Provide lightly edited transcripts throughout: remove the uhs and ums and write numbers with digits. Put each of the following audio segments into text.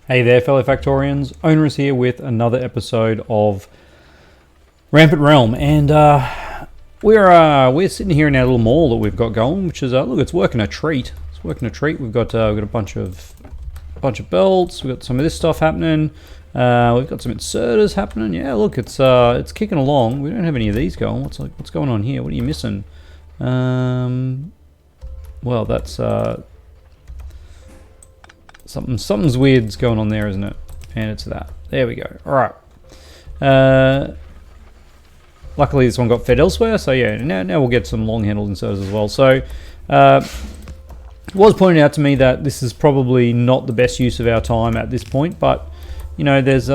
Hey there, fellow Factorians. Owners here with another episode of Rampant Realm, and we're sitting here in our little mall that we've got going, which is look, it's working a treat. It's working a treat. We've got a bunch of belts. We've got some of this stuff happening. We've got some inserters happening. Yeah, look, it's kicking along. We don't have any of these going. What's going on here? What are you missing? Well, that's something's weird's going on there, isn't it? And it's that. There we go. All right. Luckily, this one got fed elsewhere. So yeah, now we'll get some long-handled inserters as well. So it was pointed out to me that this is probably not the best use of our time at this point, but you know, there's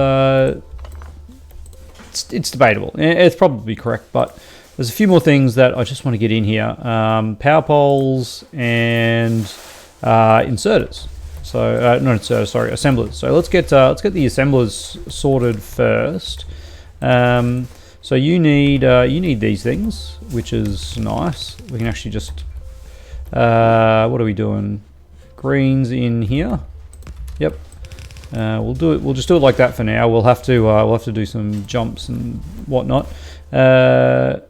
it's debatable. It's probably correct, but there's a few more things that I just want to get in here. Power poles and inserters. So not inserters, sorry, assemblers. So let's get the assemblers sorted first. So you need these things, which is nice. We can actually just what are we doing? Greens in here. Yep. We'll do it. We'll just do it like that for now. We'll have to do some jumps and whatnot. Let's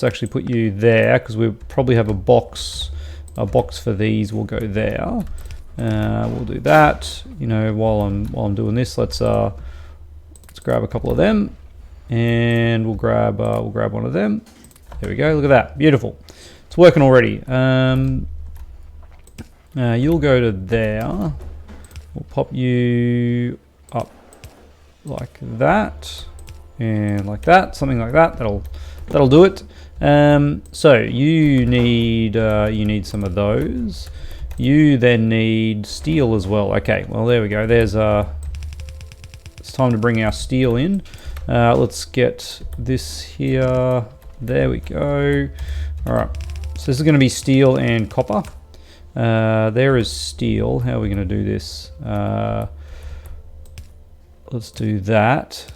actually put you there because we probably have a box for these. Will go there. We'll do that. You know, while I'm doing this, let's grab a couple of them, and we'll grab one of them. There we go. Look at that. Beautiful. It's working already. You'll go to there. We'll pop you up like that, and like that, something like that. That'll do it. So you need some of those. You then need steel as well. Okay, well there we go. It's time to bring our steel in. Let's get this here. There we go. All right. So this is going to be steel and copper. There is steel. How are we going to do this? Let's do that.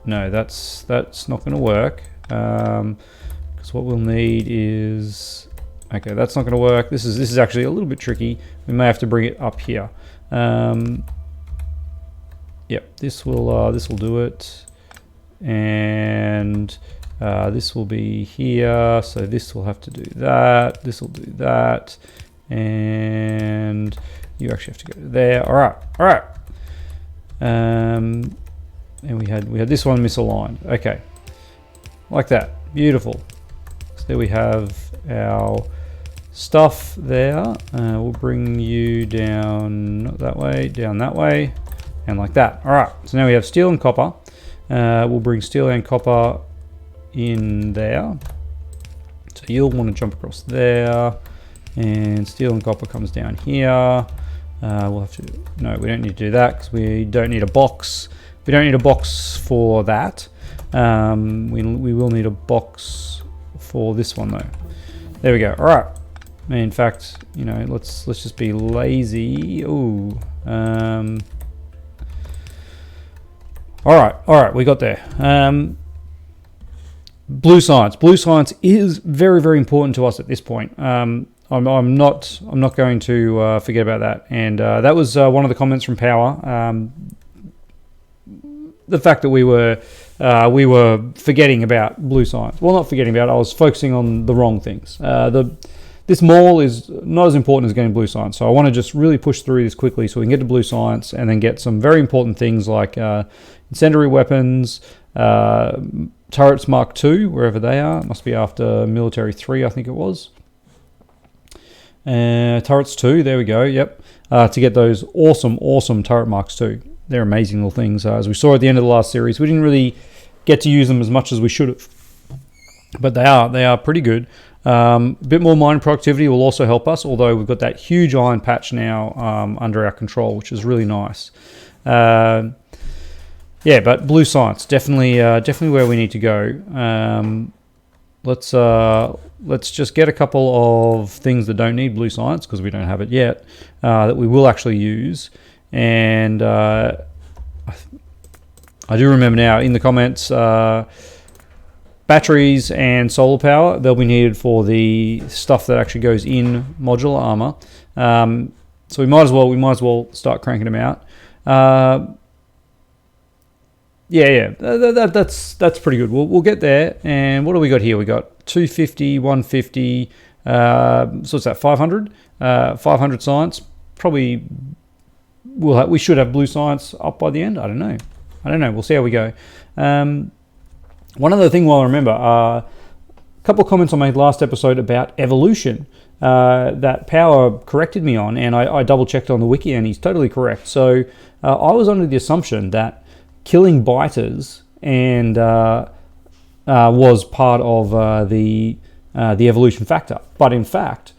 No, that's not going to work. Because what we'll need is, okay, that's not going to work. This is actually a little bit tricky. We may have to bring it up here. Yep, this will do it, and this will be here. So this will have to do that. This will do that, and you actually have to go there. All right. And we had this one misaligned. Okay, like that. Beautiful. So there we have our stuff there. We'll bring you down, not that way, down that way, and like that. All right. So now we have steel and copper. We'll bring steel and copper in there. So you'll want to jump across there, and steel and copper comes down here. We'll have to. No, we don't need to do that because we don't need a box. We don't need a box for that. We will need a box for this one though. There we go. All right. In fact, you know, let's just be lazy. Ooh. All right. We got there. Blue science. Blue science is very, very important to us at this point. I'm not going to forget about that. And that was one of the comments from Power. The fact that we were forgetting about blue science. Well, not forgetting about it, I was focusing on the wrong things. This mall is not as important as getting blue science, so I want to just really push through this quickly so we can get to blue science and then get some very important things like incendiary weapons, turrets Mark II, wherever they are. It must be after military 3, I think it was. Turrets 2, there we go, yep. To get those awesome turret Marks II. They're amazing little things. As we saw at the end of the last series, we didn't really get to use them as much as we should have, but they are pretty good. A bit more mine productivity will also help us, although we've got that huge iron patch now under our control, which is really nice. Yeah, but blue science definitely where we need to go. Let's just get a couple of things that don't need blue science because we don't have it yet that we will actually use. And I do remember now in the comments, batteries and solar power, they'll be needed for the stuff that actually goes in modular armor. So we might as well start cranking them out. That's pretty good. We'll get there. And what do we got here? We got 250, 150. So what's that? 500. 500 science. Probably we should have blue science up by the end. I don't know. We'll see how we go. One other thing while I remember, a couple of comments I made last episode about evolution that Power corrected me on, and I double checked on the wiki, and he's totally correct. So I was under the assumption that killing biters and was part of the evolution factor, but in fact,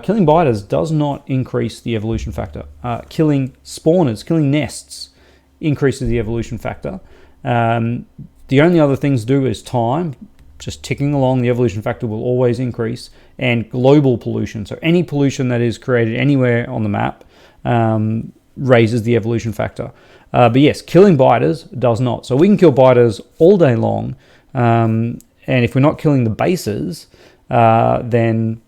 killing biters does not increase the evolution factor. Killing spawners, killing nests, increases the evolution factor. The only other things do is time, just ticking along. The evolution factor will always increase, and global pollution. So any pollution that is created anywhere on the map raises the evolution factor. But yes, killing biters does not. So we can kill biters all day long, and if we're not killing the bases, then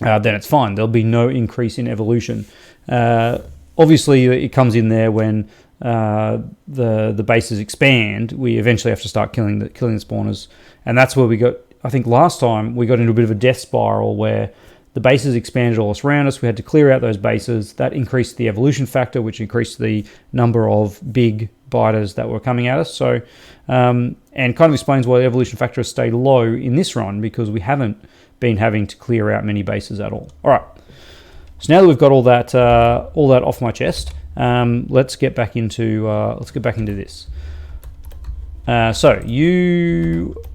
it's fine. There'll be no increase in evolution. Obviously, it comes in there when the bases expand. We eventually have to start killing the spawners, and that's where we got. I think last time we got into a bit of a death spiral where the bases expanded all around us. We had to clear out those bases. That increased the evolution factor, which increased the number of big biters that were coming at us. So, and kind of explains why the evolution factor has stayed low in this run, because we haven't been having to clear out many bases at all. All right. So now that we've got all that off my chest, let's get back into this. So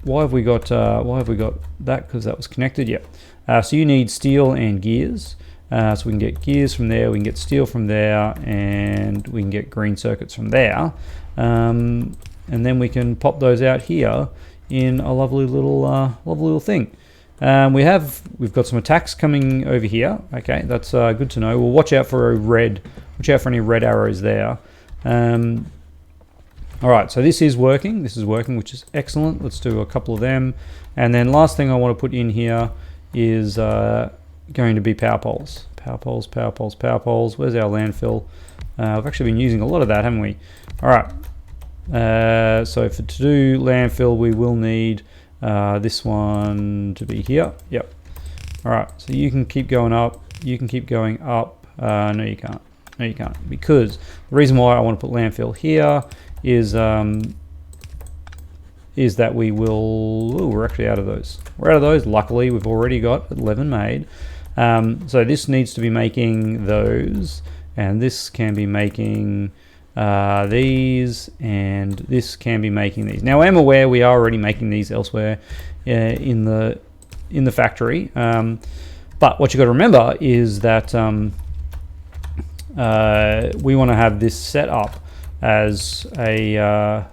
why have we got that? Because that was connected. Yep. So you need steel and gears. So we can get gears from there, we can get steel from there, and we can get green circuits from there. And then we can pop those out here in a lovely little thing. We've got some attacks coming over here. Okay, that's good to know. We'll watch out for any red arrows there. All right, so this is working, which is excellent. Let's do a couple of them. And then last thing I want to put in here is going to be power poles. Power poles. Where's our landfill? We've actually been using a lot of that, haven't we? All right. So to do landfill, we will need this one to be here. Yep. All right. So you can keep going up. You can keep going up. No, you can't. No, you can't. Because the reason why I want to put landfill here is that we will... Ooh, we're actually out of those. We're out of those. Luckily, we've already got 11 made. So this needs to be making those, and this can be making these, and this can be making these. Now, I am aware we are already making these elsewhere in the factory, but what you got to remember is that we want to have this set up as an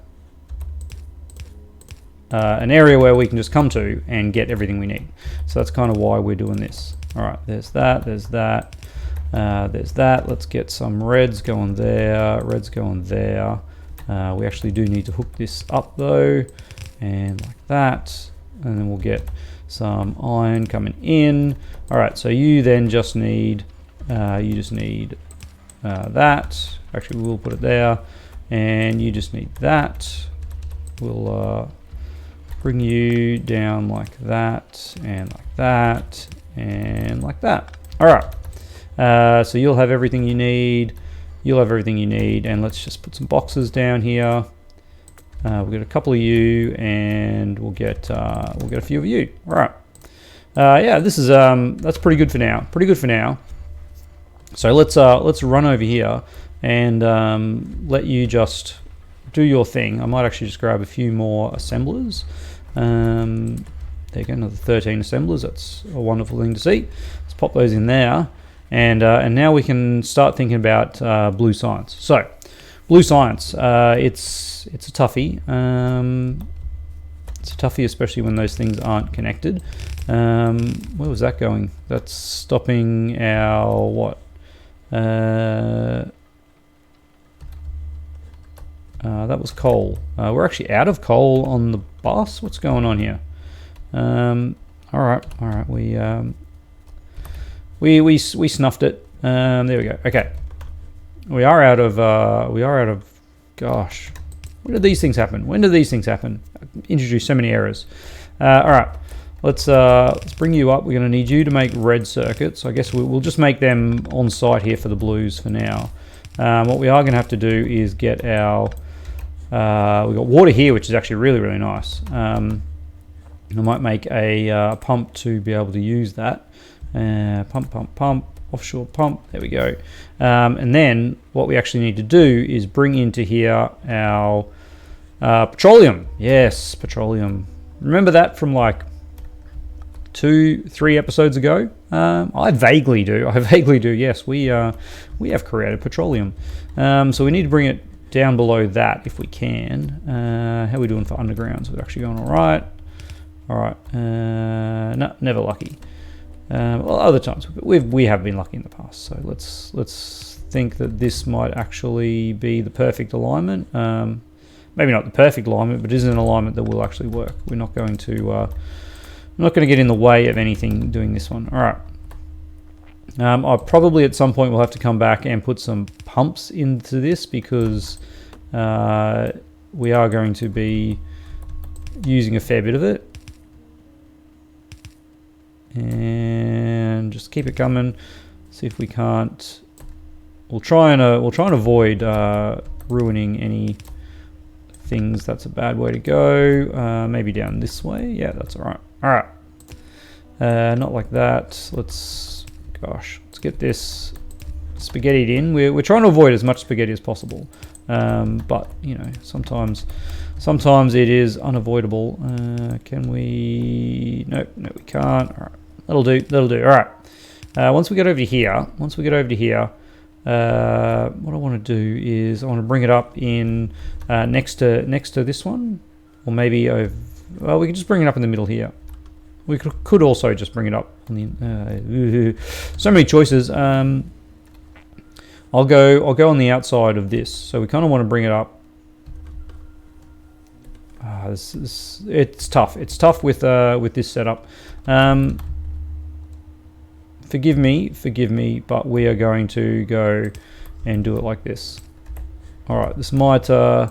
area where we can just come to and get everything we need. So that's kind of why we're doing this. All right, there's that, there's that, there's that. Let's get some reds going there, reds going there. We actually do need to hook this up though, and like that, and then we'll get some iron coming in. All right, so you then just need, that. Actually, we'll put it there, and you just need that. We'll bring you down like that, and like that, and like that. All right. So you'll have everything you need. You'll have everything you need, and let's just put some boxes down here. We'll get a couple of you, and we'll get a few of you. All right. Yeah, this is that's pretty good for now. Pretty good for now. So let's run over here and let you just do your thing. I might actually just grab a few more assemblers. There you go, another 13 assemblers. That's a wonderful thing to see. Let's pop those in there, and now we can start thinking about blue science. So, blue science, it's a toughie. It's a toughie, especially when those things aren't connected. Where was that going? That's stopping our what? That was coal. We're actually out of coal on the bus. What's going on here? All right. We snuffed it. There we go. Okay, we are out of. Gosh, when did these things happen? When do these things happen? Introduce so many errors. All right, let's bring you up. We're going to need you to make red circuits. I guess we'll just make them on site here for the blues for now. What we are going to have to do is get our. We've got water here, which is actually really, really nice. I might make a pump to be able to use that. Pump, offshore pump. There we go. And then what we actually need to do is bring into here our petroleum. Yes, petroleum. Remember that from like 2-3 episodes ago? I vaguely do. Yes, we have created petroleum. So we need to bring it down below that if we can. How are we doing for undergrounds? We're actually going all right. All right. No, never lucky. Well, other times we have been lucky in the past. So let's think that this might actually be the perfect alignment. Maybe not the perfect alignment, but it is an alignment that will actually work. We're not going to get in the way of anything doing this one. All right. I probably at some point will have to come back and put some pumps into this because we are going to be using a fair bit of it. And just keep it coming. See if we can't. We'll try and avoid ruining any things. That's a bad way to go. Maybe down this way. Yeah, that's all right. All right. Not like that. Let's get this spaghettied in. We're trying to avoid as much spaghetti as possible, but you know sometimes it is unavoidable. Can we? No, we can't. All right, that'll do. All right. Once we get over to here, what I want to do is I want to bring it up in next to this one, or maybe over. Well, we can just bring it up in the middle here. We could also just bring it up on the so many choices. I'll go on the outside of this. So we kind of want to bring it up. It's tough. It's tough with this setup. Forgive me, but we are going to go and do it like this. All right, this might hurt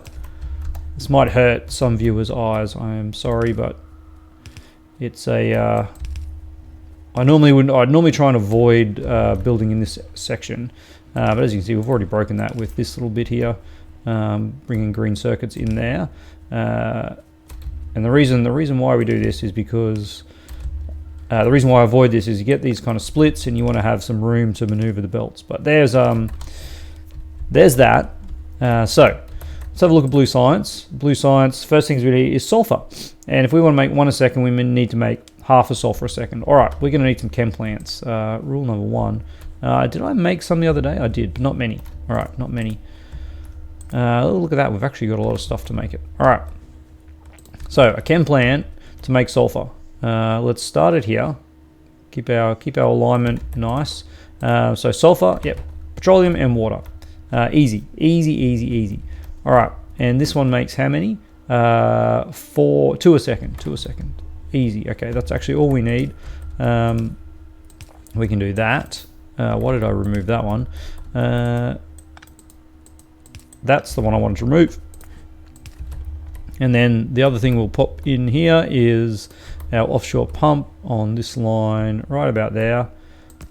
some viewers' eyes. I am sorry, but it's a. I'd normally try and avoid building in this section, but as you can see, we've already broken that with this little bit here, bringing green circuits in there. And the reason why we do this is because the reason why I avoid this is you get these kind of splits and you want to have some room to maneuver the belts. But there's that. So let's have a look at blue science. Blue science, first things we need is sulfur. And if we want to make 1 a second, we need to make half a sulfur a second. All right, we're going to need some chem plants. Rule number 1. Did I make some the other day? I did, but not many. All right, not many. Look at that. We've actually got a lot of stuff to make it. All right. So a chem plant to make sulfur. Let's start it here. Keep our alignment nice. So sulfur, yep. Petroleum and water. Easy. All right. And this one makes how many? 2 a second. Easy. Okay, that's actually all we need. We can do that. Why did I remove that one? That's the one I wanted to remove. And then the other thing we'll pop in here is our offshore pump on this line right about there.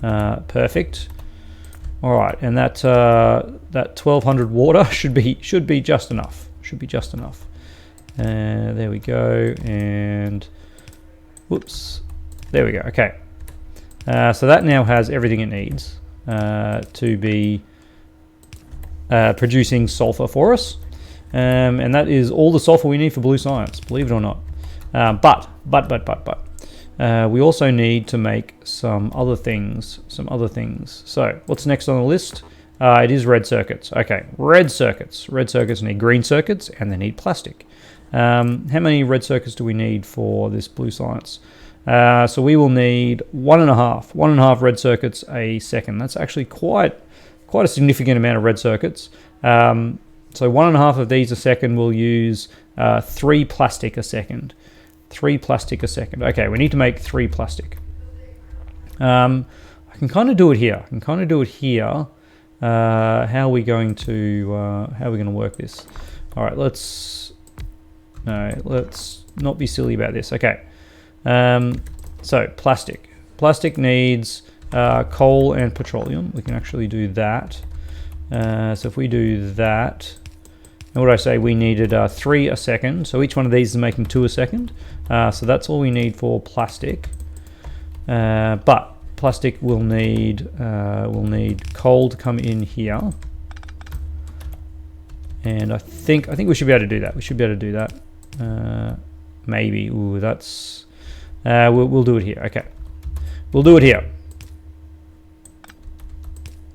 Perfect. All right, and that 1200 water should be just enough. There we go, and whoops, there we go. Okay, so that now has everything it needs to be producing sulfur for us, and that is all the sulfur we need for blue science, believe it or not. But we also need to make some other things. So what's next on the list? It is red circuits. Okay, red circuits need green circuits, and they need plastic. How many red circuits do we need for this blue science? So we will need 1.5 red circuits a second. That's actually quite a significant amount of red circuits. So 1.5 of these a second will use 3 plastic a second. 3 plastic a second. Okay, we need to make 3 plastic. I can kind of do it here. I can kind of do it here. How are we going to work this? All right, let's not be silly about this. Okay. So plastic. Plastic needs coal and petroleum. We can actually do that. So if we do that, and what did I say? We needed 3 a second. So each one of these is making 2 a second. So that's all we need for plastic. But plastic will need coal to come in here. And I think we should be able to do that. We should be able to do that. Maybe. Ooh, that's. We'll do it here. Okay. We'll do it here.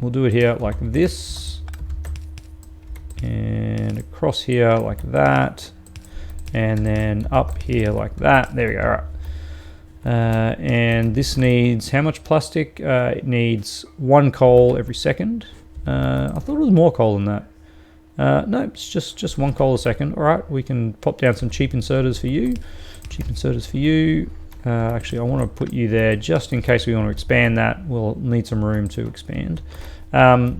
We'll do it here like this. And across here like that. And then up here like that. There we go. All right. And this needs how much plastic? It needs 1 coal every second. I thought it was more coal than that. No, it's just 1 coal a second. All right, we can pop down some cheap inserters for you. Cheap inserters for you. Actually, I want to put you there just in case we want to expand that. We'll need some room to expand. Now,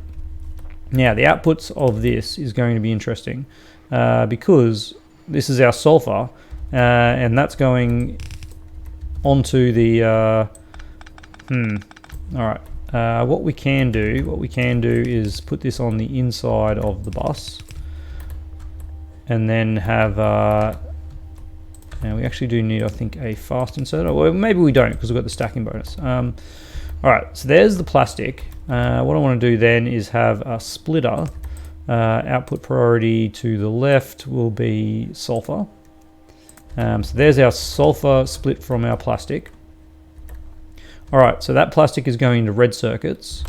the outputs of this is going to be interesting because this is our sulfur, and that's going onto the. All right. What we can do is put this on the inside of the bus, and then have. Now we actually do need, I think, a fast inserter. Well, maybe we don't because we've got the stacking bonus. All right, so there's the plastic. What I want to do then is have a splitter. Output priority to the left will be sulfur. So there's our sulfur split from our plastic. All right, so that plastic is going to red circuits.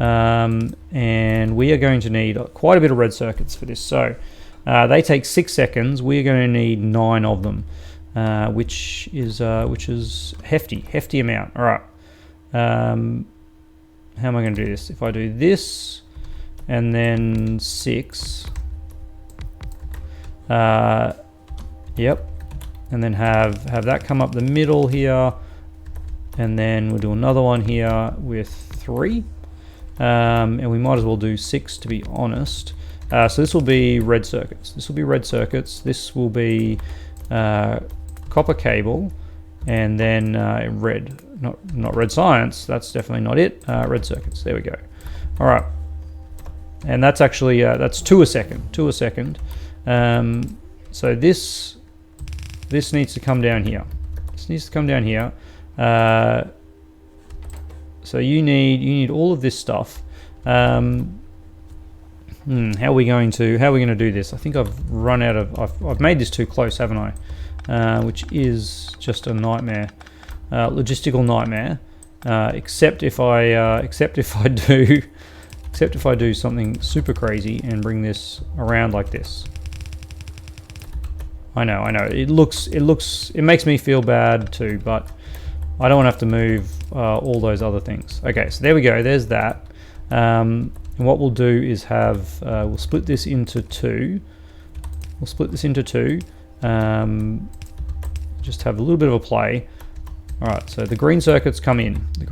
And we are going to need quite a bit of red circuits for this. So they take 6 seconds. We're going to need 9 of them. Which is hefty amount. All right. How am I going to do this? If I do this and then 6, yep, and then have that come up the middle here, and then we'll do another one here with 3, and we might as well do 6 to be honest. So this will be red circuits. This will be copper cable, and then red, not red science. That's definitely not it. Red circuits. There we go. All right, and that's actually that's 2 a second. 2 a second. So this needs to come down here. This needs to come down here. So you need all of this stuff. How are we going to do this? I think I've run out of. I've made this too close, haven't I? Which is just a nightmare, logistical nightmare. Except if I do something super crazy and bring this around like this. I know. It makes me feel bad too, but I don't want to have to move all those other things. Okay, so there we go. There's that. And what we'll do is we'll split this into 2. Just have a little bit of a play. All right, so the green circuits come in. We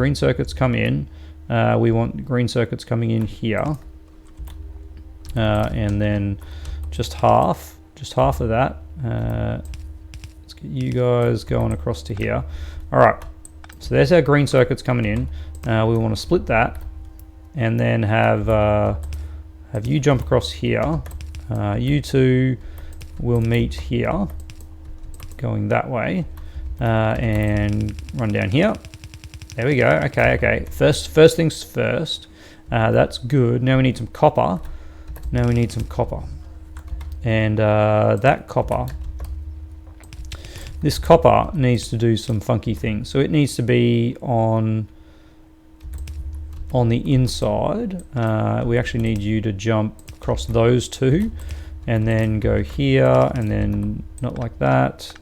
want green circuits coming in here. And then just half of that. Let's get you guys going across to here. All right, so there's our green circuits coming in. We want to split that, and then have you jump across here. You two will meet here, going that way, and run down here. There we go. Okay. First things first. That's good. Now we need some copper. And this copper needs to do some funky things. So it needs to be on the inside. We actually need you to jump across those 2 and then go here, and then not like that.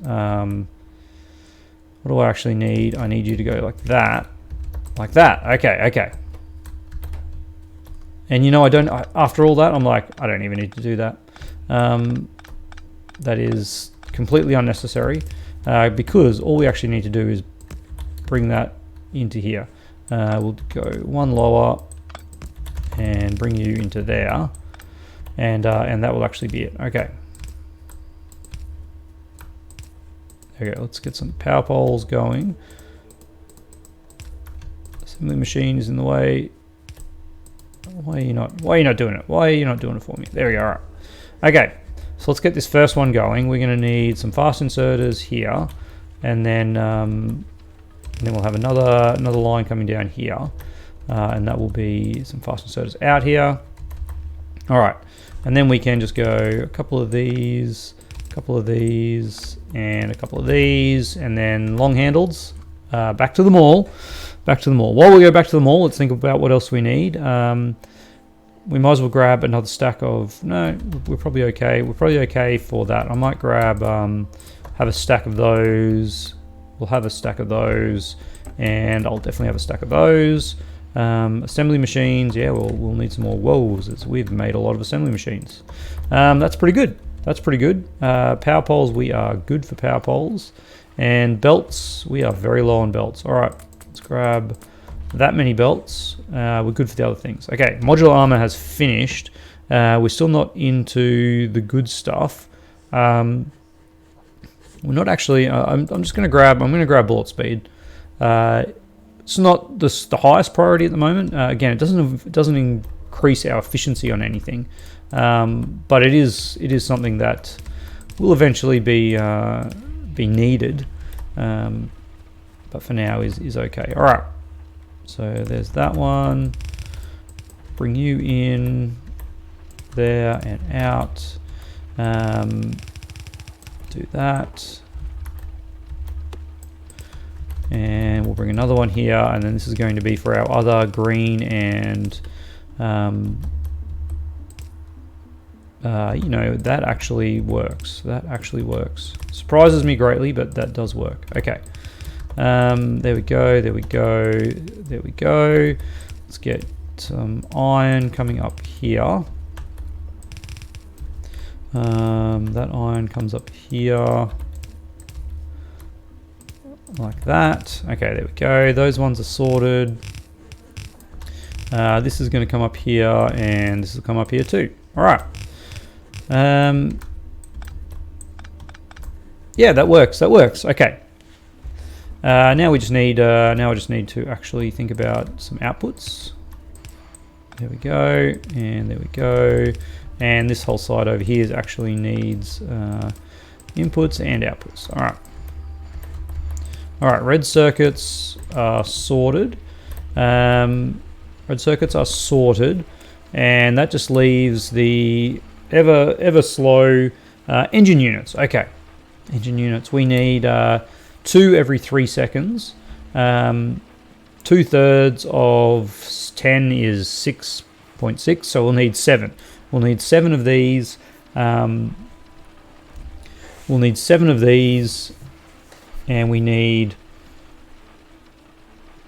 What do I actually need? I need you to go like that. Okay. And after all that, I'm like, I don't even need to do that. That is completely unnecessary, because all we actually need to do is bring that into here. We'll go one lower and bring you into there, and that will actually be it. Okay. Okay, let's get some power poles going. Assembly machine is in the way. Why are you not doing it? Why are you not doing it for me? There we go. All right. Okay, so let's get this first one going. We're going to need some fast inserters here, and then we'll have another line coming down here, and that will be some fast inserters out here. All right, and then we can just go a couple of these, and a couple of these, and then long handles. Back to the mall. While we go back to the mall, let's think about what else we need. We might as well grab another stack of... No, we're probably okay. We're probably okay for that. I might grab... have a stack of those. We'll have a stack of those. And I'll definitely have a stack of those. Assembly machines. Yeah, we'll need some more. Whoa, we've made a lot of assembly machines. That's pretty good. Power poles, we are good for power poles. And belts, we are very low on belts. All right, let's grab that many belts. We're good for the other things. Okay, modular armor has finished. We're still not into the good stuff. We're not actually. I'm just going to grab. I'm going to grab bullet speed. It's not the highest priority at the moment. Again, it doesn't increase our efficiency on anything, but it is something that will eventually be needed, but for now is okay. All right, so there's that one. Bring you in there and out. Do that, and we'll bring another one here, and then this is going to be for our other green and you know, that actually works. Surprises me greatly, but that does work. Okay. There we go. Let's get some iron coming up here. That iron comes up here. Like that. Okay, there we go. Those ones are sorted. This is going to come up here, and this will come up here too. All right. Yeah, that works. Okay. Now I just need to actually think about some outputs. There we go, and there we go, and this whole side over here actually needs inputs and outputs. All right. Red circuits are sorted. And that just leaves the ever slow engine units. Okay, engine units. We need 2 every 3 seconds. 2/3 of 10 is 6.6, so we'll need 7. We'll need 7 of these. And we need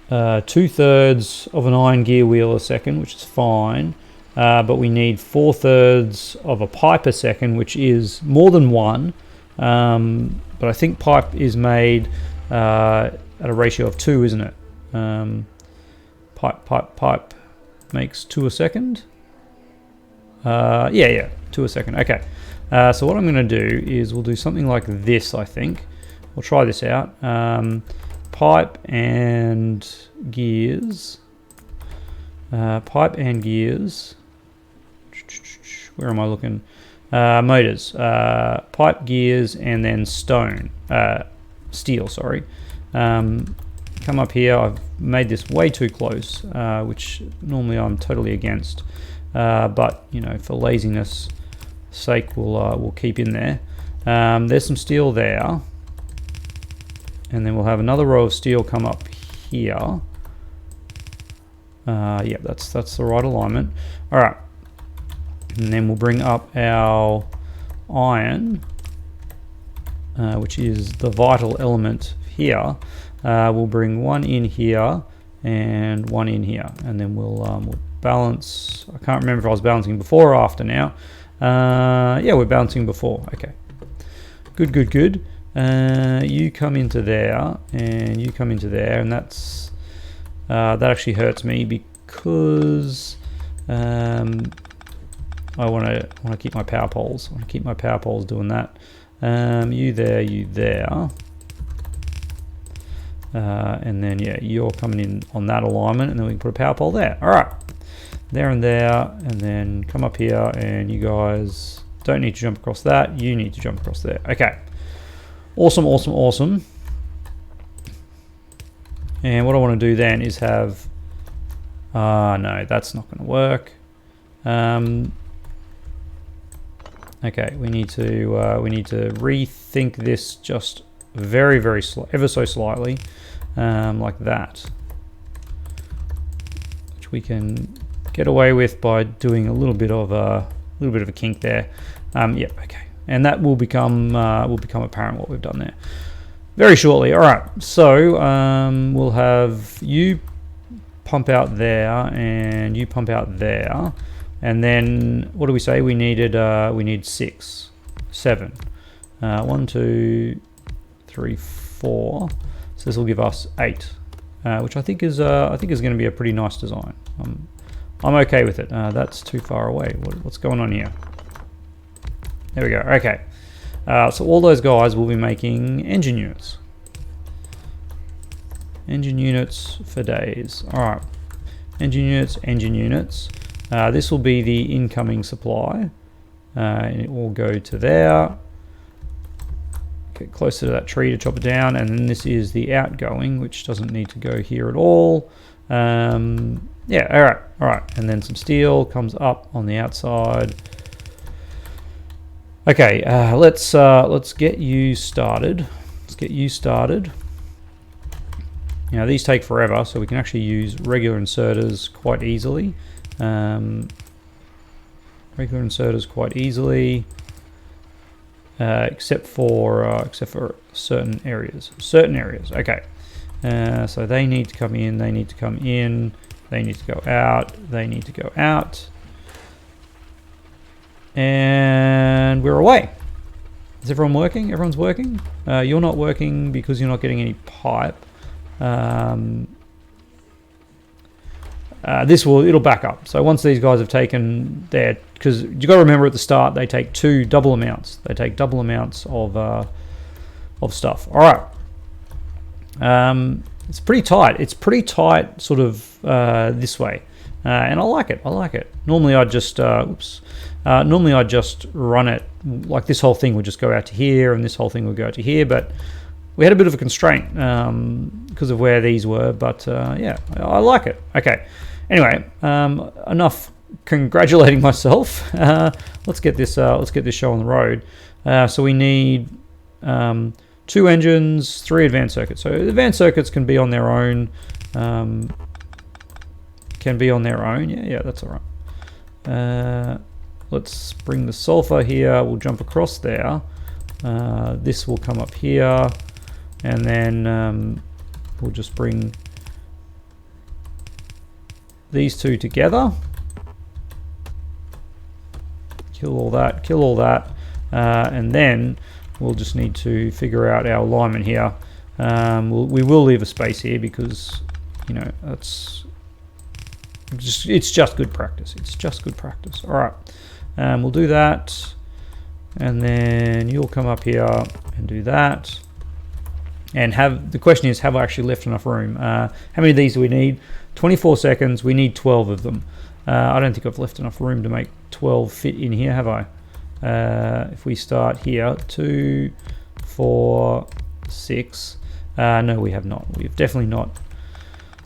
2/3 of an iron gear wheel a second, which is fine. But we need 4/3 of a pipe a second, which is more than 1. But I think pipe is made at a ratio of 2, isn't it? Pipe makes 2 a second. Yeah, 2 a second. Okay. So what I'm going to do is we'll do something like this, I think. We'll try this out. Pipe and gears. Where am I looking? Motors. Pipe, gears, and then steel, sorry. Come up here. I've made this way too close, which normally I'm totally against. But, you know, for laziness sake, we'll keep in there. There's some steel there. And then we'll have another row of steel come up here. Yeah, that's the right alignment. All right. And then we'll bring up our iron, which is the vital element here. We'll bring one in here and one in here, and then we'll balance. I can't remember if I was balancing before or after now. Yeah, we're balancing before. Okay, good. You come into there, and you come into there, and that's That actually hurts me because I want to keep my power poles. I want to keep my power poles doing that. You there, you there. And then yeah, you're coming in on that alignment, and then we can put a power pole there. All right, there and there, and then come up here, and you guys don't need to jump across that. You need to jump across there. Okay, awesome, awesome, awesome. And what I want to do then is have no, that's not going to work. Okay, we need to rethink this just very ever so slightly, like that, which we can get away with by doing a little bit of a kink there. Yep, okay, and that will become apparent what we've done there very shortly. All right, so we'll have you pump out there and you pump out there, and then what do we say we needed? We need 6, 7, 1, 2, 3, 4. So this will give us 8, which I think is going to be a pretty nice design. I'm okay with it. That's too far away. What's going on here? There we go. Okay. So all those guys will be making engine units. Engine units for days. All right. Engine units. Engine units. This will be the incoming supply. And it will go to there. Get closer to that tree to chop it down, and then this is the outgoing, which doesn't need to go here at all. Yeah, all right, and then some steel comes up on the outside. Okay, let's get you started. Let's get you started. Now these take forever, so we can actually use regular inserters quite easily. Regular inserters quite easily. Except for certain areas. Okay. So they need to come in. They need to come in. They need to go out. They need to go out. And we're away. Is everyone working? Everyone's working. You're not working because you're not getting any pipe. It'll back up. So once these guys have taken their, because you got to remember at the start they take double amounts. They take double amounts of stuff. All right. It's pretty tight. It's pretty tight, sort of this way, and I like it. I like it. Normally I'd just normally I'd just run it like this whole thing would just go out to here, and this whole thing would go out to here, but we had a bit of a constraint because of where these were, but yeah, I like it. Okay. Anyway, enough congratulating myself. Let's get this show on the road. So we need 2 engines, 3 advanced circuits. So advanced circuits can be on their own. Yeah, that's all right. Let's bring the sulfur here. We'll jump across there. This will come up here, and then we'll just bring these 2 together. Kill all that, and then we'll just need to figure out our alignment here. We will leave a space here because, you know, it's just good practice. It's just good practice. All right, we'll do that, and then you'll come up here and do that. And the question is, have I actually left enough room? How many of these do we need? 24 seconds. We need 12 of them. I don't think I've left enough room to make 12 fit in here, have I? If we start here, 2, 4, 6. No, we have not. We've definitely not.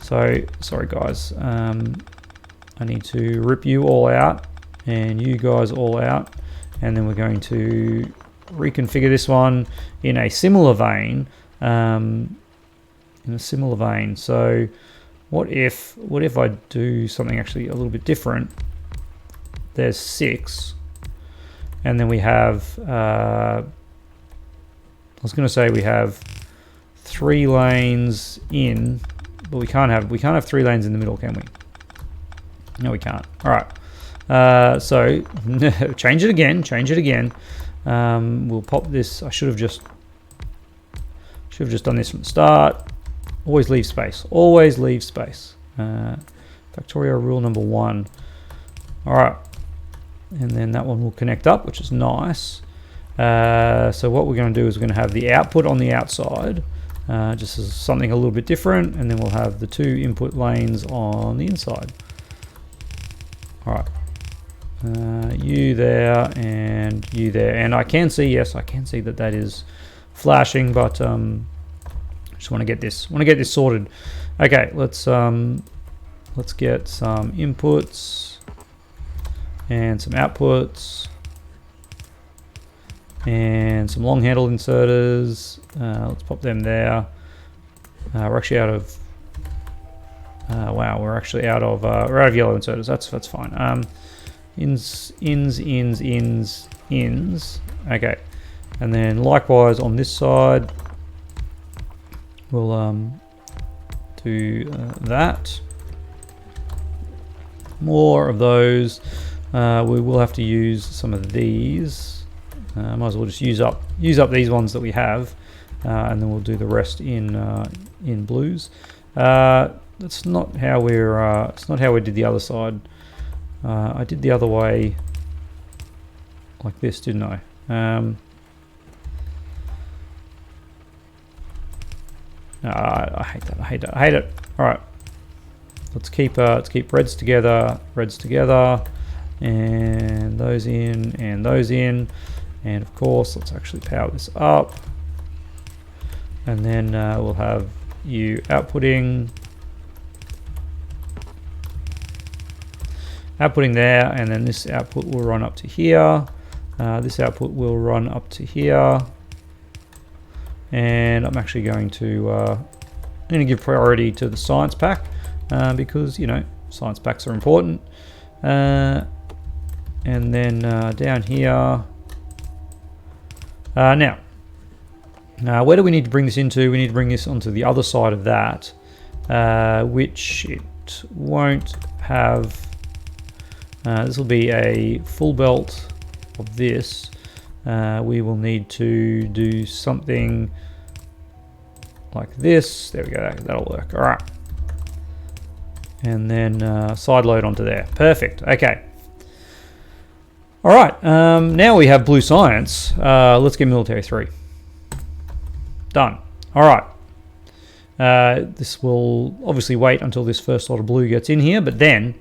So, sorry guys. I need to rip you all out and you guys all out. And then we're going to reconfigure this one in a similar vein. So what if I do something actually a little bit different? There's 6, and then we have I was going to say we have 3 lanes in, but we can't have 3 lanes in the middle, can we? No, we can't. All right. So change it again. We'll pop this. I should have just done this from the start. Always leave space. Always leave space. Factorio rule number 1. All right. And then that one will connect up, which is nice. So what we're going to do is we're going to have the output on the outside, just as something a little bit different, and then we'll have the 2 input lanes on the inside. All right, you there and you there, and I can see, yes, I can see that that is flashing, but just want to get this sorted. Okay, let's get some inputs and some outputs and some long handle inserters. Let's pop them there. We're actually out of wow, we're out of yellow inserters. That's fine. Ins. Okay, and then likewise on this side we'll do that. More of those. We will have to use some of these. Might as well just use up these ones that we have, and then we'll do the rest in blues. That's not how we're. It's not how we did the other side. I did the other way, like this, didn't I? I hate that. I hate it. All right. Let's keep reds together, and those in, and of course let's actually power this up, and then we'll have you outputting there, and then this output will run up to here, this output will run up to here, and I'm actually going to give priority to the science pack. Because, you know, science packs are important. And then down here. Now, where do we need to bring this into? We need to bring this onto the other side of that, which it won't have. This will be a full belt of this. We will need to do something like this. There we go. That'll work. All right. And then side load onto there. Perfect. Okay. All right. Now we have blue science. Let's get military 3. Done. All right. This will obviously wait until this first lot of blue gets in here, but then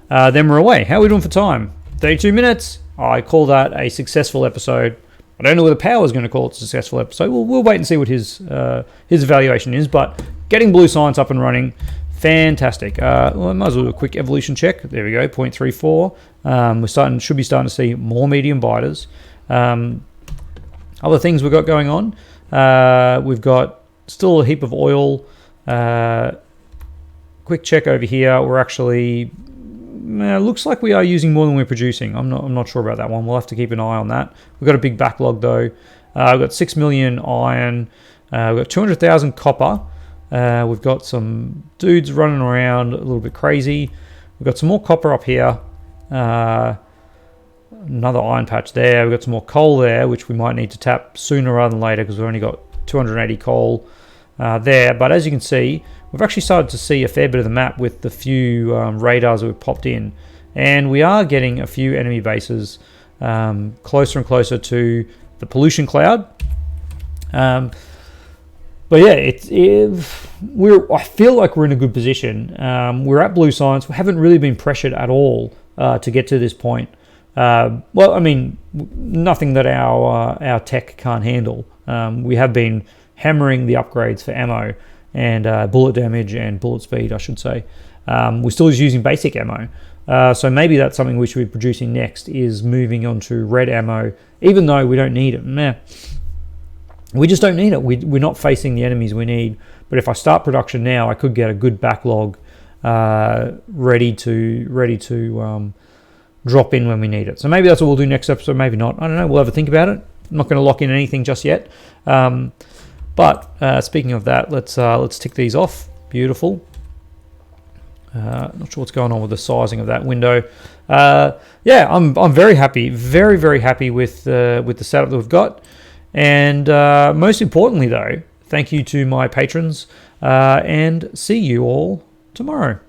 we're away. How are we doing for time? 32 minutes. I call that a successful episode. I don't know whether Power is going to call it a successful episode. We'll wait and see what his evaluation is, but getting blue science up and running. Fantastic. Well, I might as well do a quick evolution check. There we go, 0.34. Should be starting to see more medium biters. Other things we've got going on. We've got still a heap of oil. Quick check over here. We're actually looks like we are using more than we're producing. I'm not sure about that one. We'll have to keep an eye on that. We've got a big backlog though. We've got 6 million iron. We've got 200,000 copper. We've got some dudes running around a little bit crazy. We've got some more copper up here. Another iron patch there. We've got some more coal there, which we might need to tap sooner rather than later because we've only got 280 coal there. But as you can see, we've actually started to see a fair bit of the map with the few radars that we've popped in. And we are getting a few enemy bases closer and closer to the pollution cloud. But yeah, I feel like we're in a good position. We're at blue science. We haven't really been pressured at all to get to this point. Well, I mean, nothing that our tech can't handle. We have been hammering the upgrades for ammo and bullet damage and bullet speed, I should say. We're still just using basic ammo. So maybe that's something we should be producing next, is moving on to red ammo, even though we don't need it. We just don't need it. We're not facing the enemies we need. But if I start production now, I could get a good backlog ready to drop in when we need it. So maybe that's what we'll do next episode. Maybe not. I don't know. We'll have a think about it. I'm not going to lock in anything just yet. But speaking of that, let's tick these off. Beautiful. Not sure what's going on with the sizing of that window. Yeah, I'm very happy. Very happy with the setup that we've got. And most importantly, though, Thank you to my patrons, and see you all tomorrow.